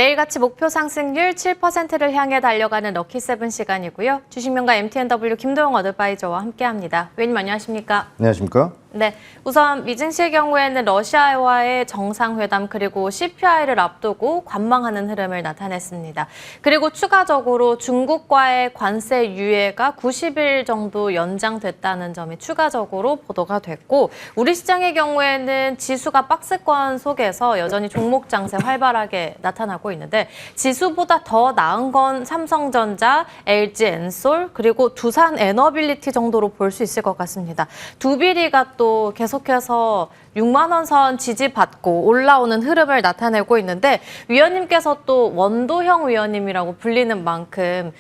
매일같이 목표 상승률 7%를 향해 달려가는 럭키세븐 시간이고요. 주식명가 MTNW 김도영 어드바이저와 함께합니다. 위원님 안녕하십니까? 안녕하십니까? 네, 우선 미증시의 경우에는 러시아와의 정상회담 그리고 CPI를 앞두고 관망하는 흐름을 나타냈습니다. 그리고 추가적으로 중국과의 관세 유예가 90일 정도 연장됐다는 점이 추가적으로 보도가 됐고, 우리 시장의 경우에는 지수가 박스권 속에서 여전히 종목 장세 활발하게 나타나고 있는데, 지수보다 더 나은 건 삼성전자, LG엔솔 그리고 두산에너빌리티 정도로 볼 수 있을 것 같습니다. 두비리가 또 계속해서 6만 원 선 지지받고 올라오는 흐름을 나타내고 있는데, 위원님께서 또 원도형 위원님이라고 불리는 만큼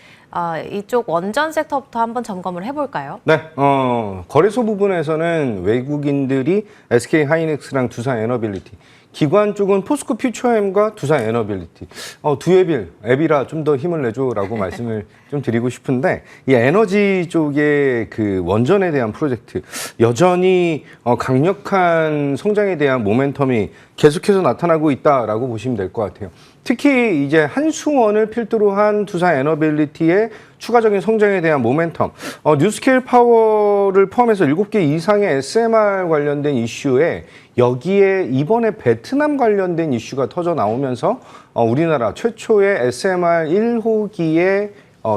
이쪽 원전 섹터부터 한번 점검을 해볼까요? 네, 거래소 부분에서는 외국인들이 SK하이닉스랑 두산에너빌리티, 기관 쪽은 포스코 퓨처엠과 두산에너빌리티, 두 앱이라 좀 더 힘을 내줘라고 말씀을 좀 드리고 싶은데, 이 에너지 쪽의 그 원전에 대한 프로젝트 여전히 강력한 성장에 대한 모멘텀이 계속해서 나타나고 있다라고 보시면 될 것 같아요. 특히 이제 한수원을 필두로 한 두산에너빌리티의 추가적인 성장에 대한 모멘텀, 뉴스케일 파워를 포함해서 7개 이상의 SMR 관련된 이슈에 여기에 이번에 베트남 관련된 이슈가 터져 나오면서 우리나라 최초의 SMR 1호기의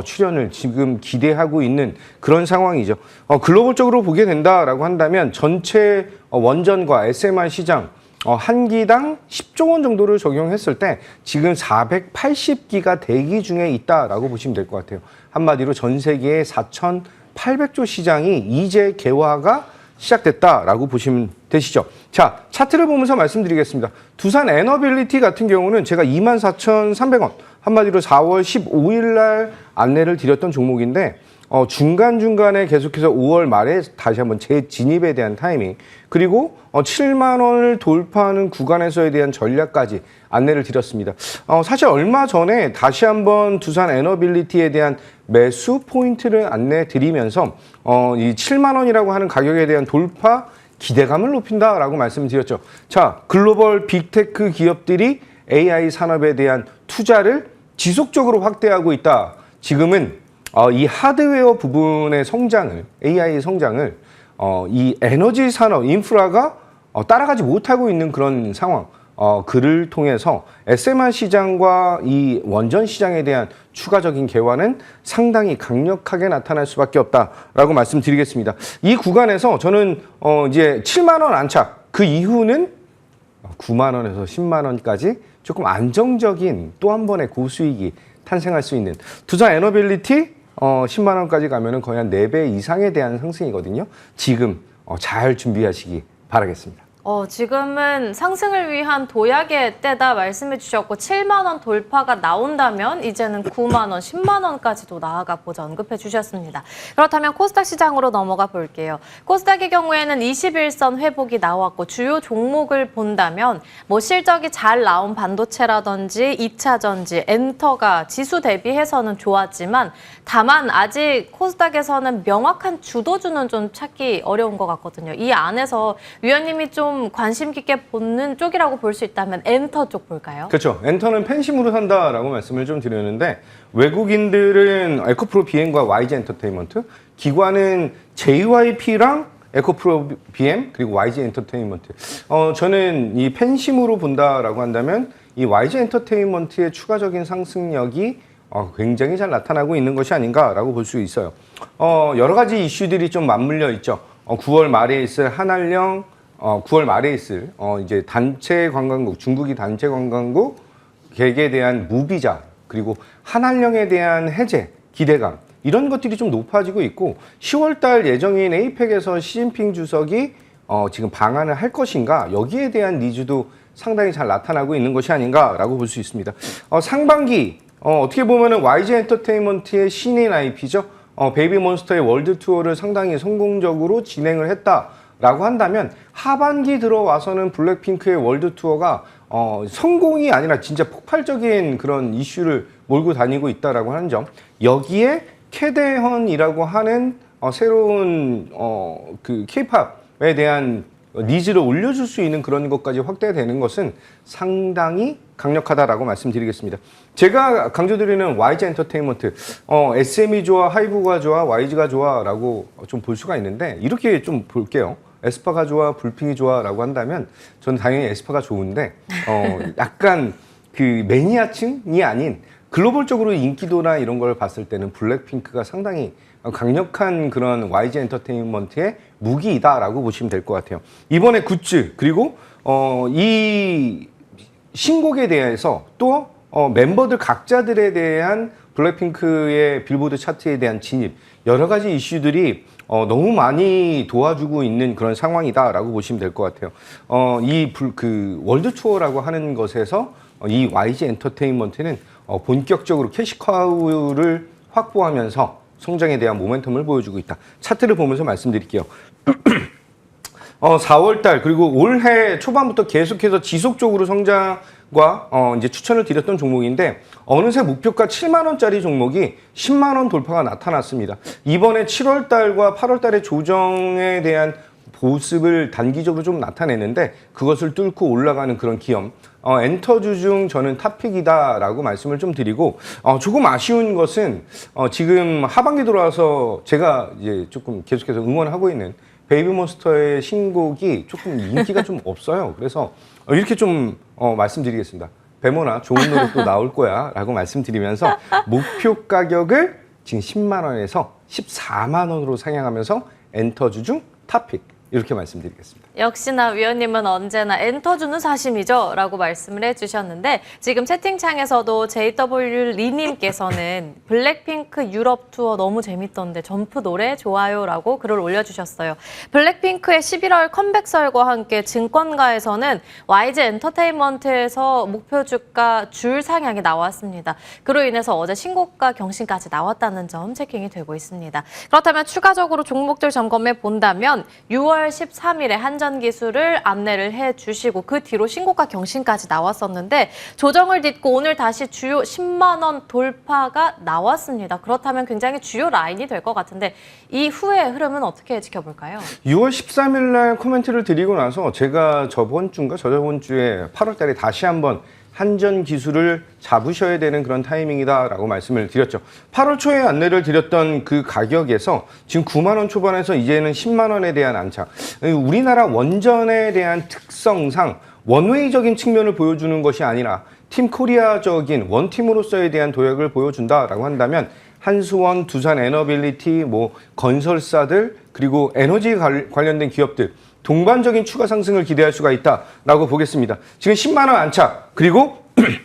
출연을 지금 기대하고 있는 그런 상황이죠. 글로벌적으로 보게 된다라고 한다면 전체 원전과 SMR 시장 한 기당 10조 원 정도를 적용했을 때 지금 480기가 대기 중에 있다라고 보시면 될 것 같아요. 한마디로 전 세계의 4,800조 시장이 이제 개화가 시작됐다라고 보시면 되시죠. 자, 차트를 보면서 말씀드리겠습니다. 두산에너빌리티 같은 경우는 제가 24,300원, 한마디로 4월 15일 날 안내를 드렸던 종목인데, 중간중간에 계속해서 5월 말에 다시 한번 재진입에 대한 타이밍, 그리고 7만 원을 돌파하는 구간에서에 대한 전략까지 안내를 드렸습니다. 사실 얼마 전에 다시 한번 두산에너빌리티에 대한 매수 포인트를 안내 드리면서 이 7만 원이라고 하는 가격에 대한 돌파 기대감을 높인다라고 말씀을 드렸죠. 자, 글로벌 빅테크 기업들이 AI 산업에 대한 투자를 지속적으로 확대하고 있다. 지금은 이 하드웨어 부분의 성장을, AI 성장을 이 에너지 산업, 인프라가 따라가지 못하고 있는 그런 상황. 그를 통해서 SMR 시장과 이 원전 시장에 대한 추가적인 개화는 상당히 강력하게 나타날 수밖에 없다라고 말씀드리겠습니다. 이 구간에서 저는 이제 7만 원 안착, 그 이후는 9만 원에서 10만 원까지 조금 안정적인 또 한 번의 고수익이 탄생할 수 있는 두산에너빌리티 10만 원까지 가면은 거의 한 4배 이상에 대한 상승이거든요. 지금 잘 준비하시기 바라겠습니다. 지금은 상승을 위한 도약의 때다 말씀해 주셨고, 7만 원 돌파가 나온다면 이제는 9만 원, 10만 원까지도 나아가 보자 언급해 주셨습니다. 그렇다면 코스닥 시장으로 넘어가 볼게요. 코스닥의 경우에는 21선 회복이 나왔고, 주요 종목을 본다면 뭐 실적이 잘 나온 반도체라든지 2차 전지, 엔터가 지수 대비해서는 좋았지만, 다만 아직 코스닥에서는 명확한 주도주는 좀 찾기 어려운 것 같거든요. 이 안에서 위원님이 좀 관심 깊게 보는 쪽이라고 볼 수 있다면 엔터 쪽 볼까요? 그렇죠. 엔터는 팬심으로 산다라고 말씀을 좀 드렸는데, 외국인들은 에코프로 비엠과 YG 엔터테인먼트, 기관은 JYP랑 에코프로 비엠 그리고 YG 엔터테인먼트. 저는 이 팬심으로 본다라고 한다면 이 YG 엔터테인먼트의 추가적인 상승력이 굉장히 잘 나타나고 있는 것이 아닌가라고 볼 수 있어요. 여러 가지 이슈들이 좀 맞물려 있죠. 9월 말에 있을 한알령, 9월 말에 있을 이제 단체 관광국, 중국이 단체 관광국 객에 대한 무비자, 그리고 한알령에 대한 해제 기대감, 이런 것들이 좀 높아지고 있고, 10월 달 예정인 에이펙에서 시진핑 주석이 지금 방한을 할 것인가, 여기에 대한 니즈도 상당히 잘 나타나고 있는 것이 아닌가라고 볼 수 있습니다. 상반기 어떻게 보면은 YG 엔터테인먼트의 신인 IP죠. 베이비몬스터의 월드 투어를 상당히 성공적으로 진행을 했다라고 한다면, 하반기 들어와서는 블랙핑크의 월드 투어가 성공이 아니라 진짜 폭발적인 그런 이슈를 몰고 다니고 있다라고 하는 점, 여기에 캐대헌이라고 하는 새로운 그 K-팝에 대한 니즈를 올려줄 수 있는 그런 것까지 확대되는 것은 상당히 강력하다라고 말씀드리겠습니다. 제가 강조드리는 YG 엔터테인먼트, SM이 좋아, 하이브가 좋아, YG가 좋아라고 좀 볼 수가 있는데 이렇게 좀 볼게요. 에스파가 좋아, 불핑이 좋아라고 한다면 저는 당연히 에스파가 좋은데 약간 그 매니아층이 아닌 글로벌적으로 인기도나 이런 걸 봤을 때는 블랙핑크가 상당히 강력한 그런 YG 엔터테인먼트의 무기이다라고 보시면 될 것 같아요. 이번에 굿즈 그리고 이 신곡에 대해서 또 멤버들 각자들에 대한 블랙핑크의 빌보드 차트에 대한 진입 여러 가지 이슈들이 너무 많이 도와주고 있는 그런 상황이다라고 보시면 될 것 같아요. 그 월드 투어라고 하는 것에서 이 YG 엔터테인먼트는 본격적으로 캐시카우를 확보하면서 성장에 대한 모멘텀을 보여주고 있다. 차트를 보면서 말씀드릴게요. 4월달 그리고 올해 초반부터 계속해서 지속적으로 성장과 이제 추천을 드렸던 종목인데 어느새 목표가 7만 원짜리 종목이 10만 원 돌파가 나타났습니다. 이번에 7월달과 8월달의 조정에 대한 모습을 단기적으로 좀 나타내는데 그것을 뚫고 올라가는 그런 기업 엔터주 중 저는 탑픽이다라고 말씀을 좀 드리고 조금 아쉬운 것은 지금 하반기 들어와서 제가 이제 조금 계속해서 응원하고 있는 베이비몬스터의 신곡이 조금 인기가 좀 없어요. 그래서 이렇게 좀 말씀드리겠습니다. 배모나 좋은 노래 또 나올 거야 라고 말씀드리면서 목표 가격을 지금 10만 원에서 14만 원으로 상향하면서 엔터주 중 탑픽 이렇게 말씀드리겠습니다. 역시나 위원님은 언제나 엔터주는 사심이죠 라고 말씀을 해주셨는데 지금 채팅창에서도 JW 리님께서는 블랙핑크 유럽 투어 너무 재밌던데 점프 노래 좋아요 라고 글을 올려주셨어요. 블랙핑크의 11월 컴백설과 함께 증권가에서는 YG 엔터테인먼트에서 목표 주가 줄 상향이 나왔습니다. 그로 인해서 어제 신고가 경신까지 나왔다는 점 체킹이 되고 있습니다. 그렇다면 추가적으로 종목들 점검해 본다면 6월 13일에 한전 기술을 안내를 해주시고 그 뒤로 신고가 경신까지 나왔었는데 조정을 딛고 오늘 다시 주요 10만 원 돌파가 나왔습니다. 그렇다면 굉장히 주요 라인이 될 것 같은데 이후의 흐름은 어떻게 지켜볼까요? 6월 13일 날 코멘트를 드리고 나서 제가 저번 주인가 저저번 주에 8월 달에 다시 한번 한전 기술을 잡으셔야 되는 그런 타이밍이다라고 말씀을 드렸죠. 8월 초에 안내를 드렸던 그 가격에서 지금 9만 원 초반에서 이제는 10만 원에 대한 안착. 우리나라 원전에 대한 특성상 원웨이적인 측면을 보여주는 것이 아니라 팀 코리아적인 원팀으로서에 대한 도약을 보여준다라고 한다면 한수원, 두산 에너빌리티, 건설사들 그리고 에너지 관련된 기업들 동반적인 추가 상승을 기대할 수가 있다라고 보겠습니다. 지금 10만 원 안착 그리고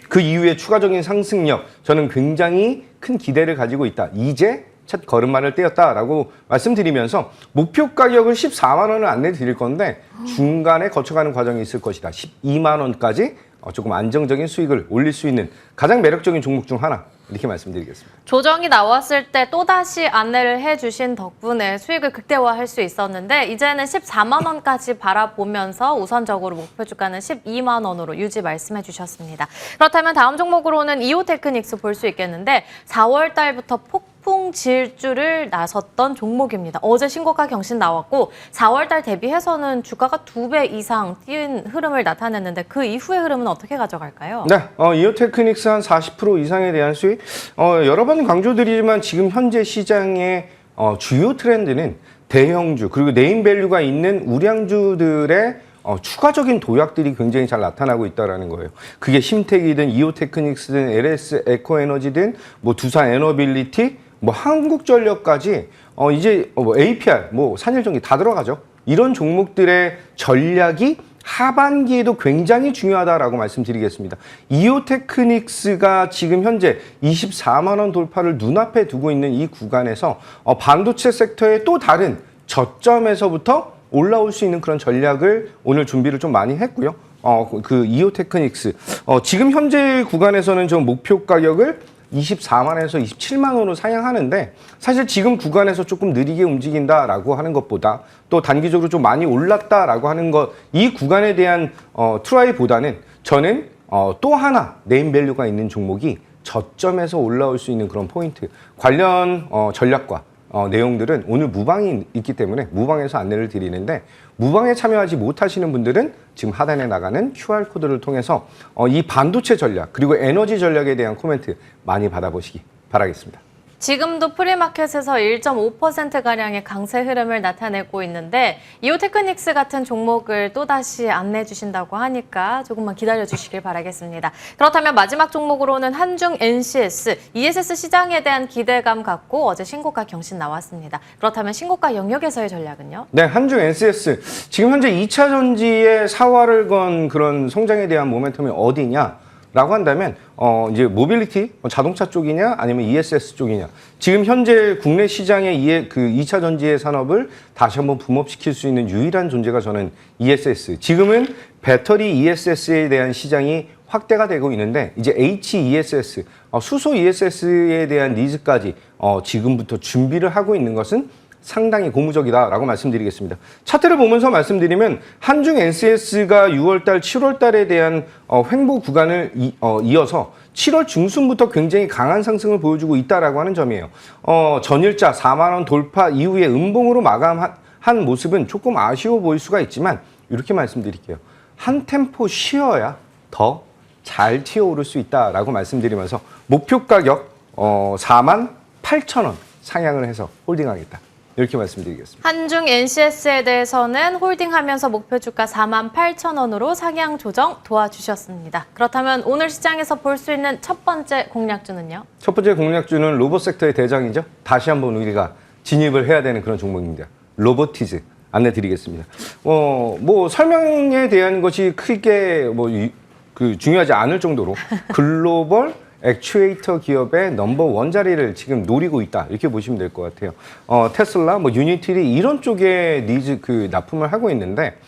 그 이후에 추가적인 상승력 저는 굉장히 큰 기대를 가지고 있다. 이제 첫 걸음마를 떼었다라고 말씀드리면서 목표 가격을 14만 원을 안내 드릴 건데 중간에 거쳐가는 과정이 있을 것이다. 12만 원까지 조금 안정적인 수익을 올릴 수 있는 가장 매력적인 종목 중 하나 이렇게 말씀드리겠습니다. 조정이 나왔을 때 또다시 안내를 해주신 덕분에 수익을 극대화할 수 있었는데 이제는 14만 원까지 바라보면서 우선적으로 목표 주가는 12만 원으로 유지 말씀해 주셨습니다. 그렇다면 다음 종목으로는 이오테크닉스 볼 수 있겠는데 4월 달부터 폭풍 질주를 나섰던 종목입니다. 어제 신고가 경신 나왔고 4월 달 대비해서는 주가가 2배 이상 뛴 흐름을 나타냈는데 그 이후의 흐름은 어떻게 가져갈까요? 네, 이오테크닉스 한 40% 이상에 대한 수익 여러 번 강조드리지만 지금 현재 시장의 주요 트렌드는 대형주 그리고 네임밸류가 있는 우량주들의 추가적인 도약들이 굉장히 잘 나타나고 있다는 거예요. 그게 심택이든 이오테크닉스든 LS 에코에너지든 두산 에너빌리티 한국전력까지 이제 APR 산일전기 다 들어가죠. 이런 종목들의 전략이 하반기에도 굉장히 중요하다라고 말씀드리겠습니다. 이오테크닉스가 지금 현재 24만 원 돌파를 눈앞에 두고 있는 이 구간에서 반도체 섹터의 또 다른 저점에서부터 올라올 수 있는 그런 전략을 오늘 준비를 좀 많이 했고요. 그 이오테크닉스 지금 현재 구간에서는 좀 목표 가격을 24만에서 27만 원으로 상향하는데 사실 지금 구간에서 조금 느리게 움직인다라고 하는 것보다 또 단기적으로 좀 많이 올랐다라고 하는 것 이 구간에 대한 트라이보다는 저는 또 하나 네임밸류가 있는 종목이 저점에서 올라올 수 있는 그런 포인트 관련 전략과 내용들은 오늘 무방이 있기 때문에 무방에서 안내를 드리는데 무방에 참여하지 못하시는 분들은 지금 하단에 나가는 QR코드를 통해서 이 반도체 전략 그리고 에너지 전략에 대한 코멘트 많이 받아보시기 바라겠습니다. 지금도 프리마켓에서 1.5%가량의 강세 흐름을 나타내고 있는데 이오테크닉스 같은 종목을 또다시 안내해 주신다고 하니까 조금만 기다려 주시길 바라겠습니다. 그렇다면 마지막 종목으로는 한중 NCS, ESS 시장에 대한 기대감 갖고 어제 신고가 경신 나왔습니다. 그렇다면 신고가 영역에서의 전략은요? 네, 한중 NCS. 지금 현재 2차 전지의 사활을 건 그런 성장에 대한 모멘텀이 어디냐? 라고 한다면 이제 모빌리티, 자동차 쪽이냐 아니면 ESS 쪽이냐. 지금 현재 국내 시장의 그 2차 전지의 산업을 다시 한번 붐업시킬 수 있는 유일한 존재가 저는 ESS. 지금은 배터리 ESS에 대한 시장이 확대가 되고 있는데 이제 HESS, 수소 ESS에 대한 니즈까지 지금부터 준비를 하고 있는 것은 상당히 고무적이다라고 말씀드리겠습니다. 차트를 보면서 말씀드리면 한중 NCS가 6월달, 7월달에 대한 횡보 구간을 이어서 7월 중순부터 굉장히 강한 상승을 보여주고 있다라고 하는 점이에요. 전일자 4만 원 돌파 이후에 음봉으로 마감한 모습은 조금 아쉬워 보일 수가 있지만 이렇게 말씀드릴게요. 한 템포 쉬어야 더 잘 튀어오를 수 있다라고 말씀드리면서 목표 가격 4만 8천 원 상향을 해서 홀딩하겠다. 이렇게 말씀드리겠습니다. 한중 NCS에 대해서는 홀딩하면서 목표 주가 48,000원으로 상향 조정 도와주셨습니다. 그렇다면 오늘 시장에서 볼 수 있는 첫 번째 공략주는요? 첫 번째 공략주는 로봇 sek터의 대장이죠. 다시 한번 우리가 진입을 해야 되는 그런 종목입니다. 로보티즈 안내드리겠습니다. 뭐 설명에 대한 것이 크게 중요하지 않을 정도로 글로벌 액추에이터 기업의 넘버1 자리를 지금 노리고 있다 이렇게 보시면 될 것 같아요. 테슬라, 유니티리 이런 쪽에 니즈 납품을 하고 있는데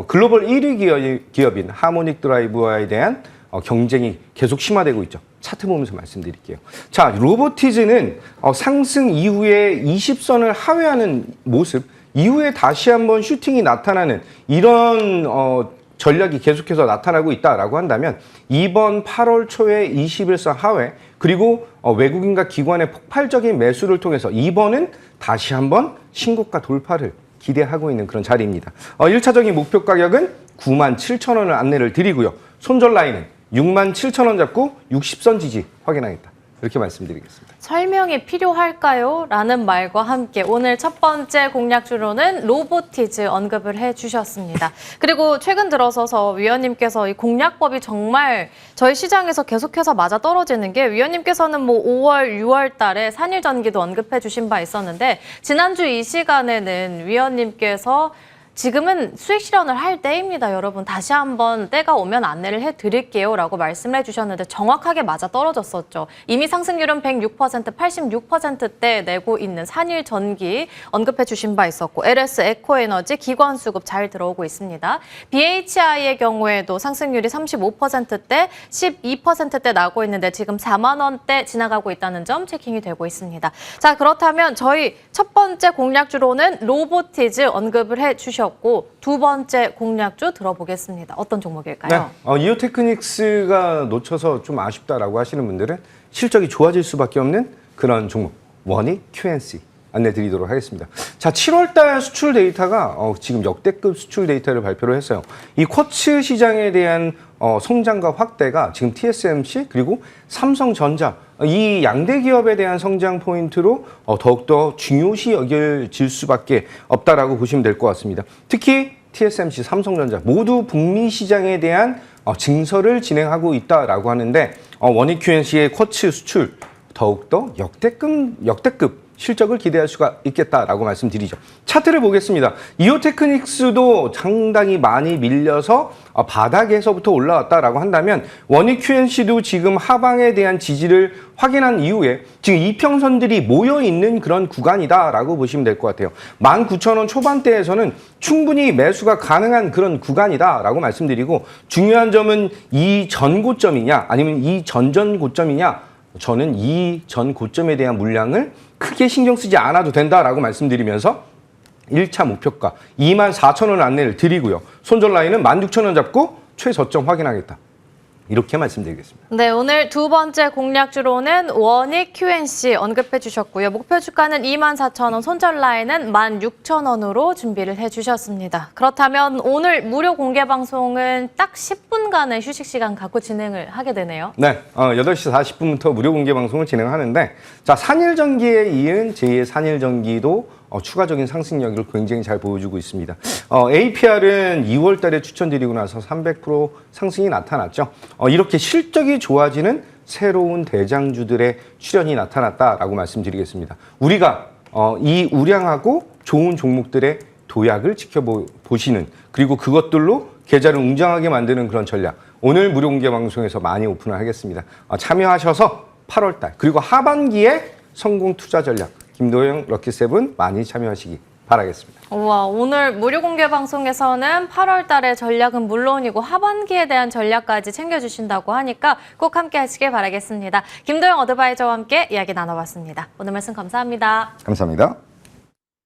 글로벌 1위 기업인 하모닉 드라이브와에 대한 경쟁이 계속 심화되고 있죠. 차트 보면서 말씀드릴게요. 자, 로보티즈는 상승 이후에 20선을 하회하는 모습, 이후에 다시 한번 슈팅이 나타나는 이런 전략이 계속해서 나타나고 있다라고 한다면 이번 8월 초에 21선 하회 그리고 외국인과 기관의 폭발적인 매수를 통해서 이번은 다시 한번 신고가 돌파를 기대하고 있는 그런 자리입니다. 1차적인 목표 가격은 97,000원을 안내를 드리고요. 손절 라인은 67,000원 잡고 60선 지지 확인하겠다. 이렇게 말씀드리겠습니다. 설명이 필요할까요? 라는 말과 함께 오늘 첫 번째 공략주로는 로보티즈 언급을 해주셨습니다. 그리고 최근 들어서서 위원님께서 이 공략법이 정말 저희 시장에서 계속해서 맞아떨어지는 게 위원님께서는 5월, 6월 달에 산일전기도 언급해 주신 바 있었는데 지난주 이 시간에는 위원님께서 지금은 수익 실현을 할 때입니다, 여러분. 다시 한번 때가 오면 안내를 해드릴게요 라고 말씀을 해주셨는데 정확하게 맞아떨어졌었죠. 이미 상승률은 106%, 86%대 내고 있는 산일전기 언급해 주신 바 있었고 LS 에코에너지 기관수급 잘 들어오고 있습니다. BHI의 경우에도 상승률이 35%대, 12%대 나고 있는데 지금 4만 원대 지나가고 있다는 점 체킹이 되고 있습니다. 자, 그렇다면 저희 첫 번째 공략주로는 로보티즈 언급을 해주셨고 두 번째 공략주 들어보겠습니다. 어떤 종목일까요? 네, 이오테크닉스가 놓쳐서 좀 아쉽다라고 하시는 분들은 실적이 좋아질 수밖에 없는 그런 종목 원익 QNC 안내드리도록 하겠습니다. 자, 7월달 수출 데이터가 지금 역대급 수출 데이터를 발표를 했어요. 이 쿼츠 시장에 대한 성장과 확대가 지금 TSMC 그리고 삼성전자 이 양대 기업에 대한 성장 포인트로 더욱더 중요시 여겨질 수밖에 없다라고 보시면 될 것 같습니다. 특히 TSMC, 삼성전자 모두 북미 시장에 대한 증설을 진행하고 있다라고 하는데 원익 QNC의 쿼츠 수출 더욱더 역대급 실적을 기대할 수가 있겠다라고 말씀드리죠. 차트를 보겠습니다. 이오테크닉스도 상당히 많이 밀려서 바닥에서부터 올라왔다라고 한다면 원익 QNC도 지금 하방에 대한 지지를 확인한 이후에 지금 이평선들이 모여있는 그런 구간이다라고 보시면 될 것 같아요. 19,000원 초반대에서는 충분히 매수가 가능한 그런 구간이다라고 말씀드리고 중요한 점은 이 전 고점이냐 아니면 이 전전 고점이냐 저는 이 전 고점에 대한 물량을 크게 신경 쓰지 않아도 된다라고 말씀드리면서 1차 목표가 24,000원 안내를 드리고요. 손절 라인은 16,000원 잡고 최저점 확인하겠다. 이렇게 말씀드리겠습니다. 네, 오늘 두 번째 공략주로는 원익 QNC 언급해 주셨고요. 목표 주가는 24,000원, 손절 라인은 16,000원으로 준비를 해 주셨습니다. 그렇다면 오늘 무료 공개 방송은 딱 10분간의 휴식 시간 갖고 진행을 하게 되네요. 네, 8시 40분부터 무료 공개 방송을 진행하는데 자, 산일전기에 이은 제2의 산일전기도 추가적인 상승력을 굉장히 잘 보여주고 있습니다. APR은 2월 달에 추천드리고 나서 300% 상승이 나타났죠. 이렇게 실적이 좋아지는 새로운 대장주들의 출현이 나타났다라고 말씀드리겠습니다. 우리가 이 우량하고 좋은 종목들의 도약을 지켜보시는 그리고 그것들로 계좌를 웅장하게 만드는 그런 전략. 오늘 무료 공개 방송에서 많이 오픈을 하겠습니다. 참여하셔서 8월 달 그리고 하반기에 성공 투자 전략 김도영 럭키세븐 많이 참여하시기 바라겠습니다. 우와, 오늘 무료 공개 방송에서는 8월 달의 전략은 물론이고 하반기에 대한 전략까지 챙겨주신다고 하니까 꼭 함께 하시길 바라겠습니다. 김도영 어드바이저와 함께 이야기 나눠봤습니다. 오늘 말씀 감사합니다. 감사합니다.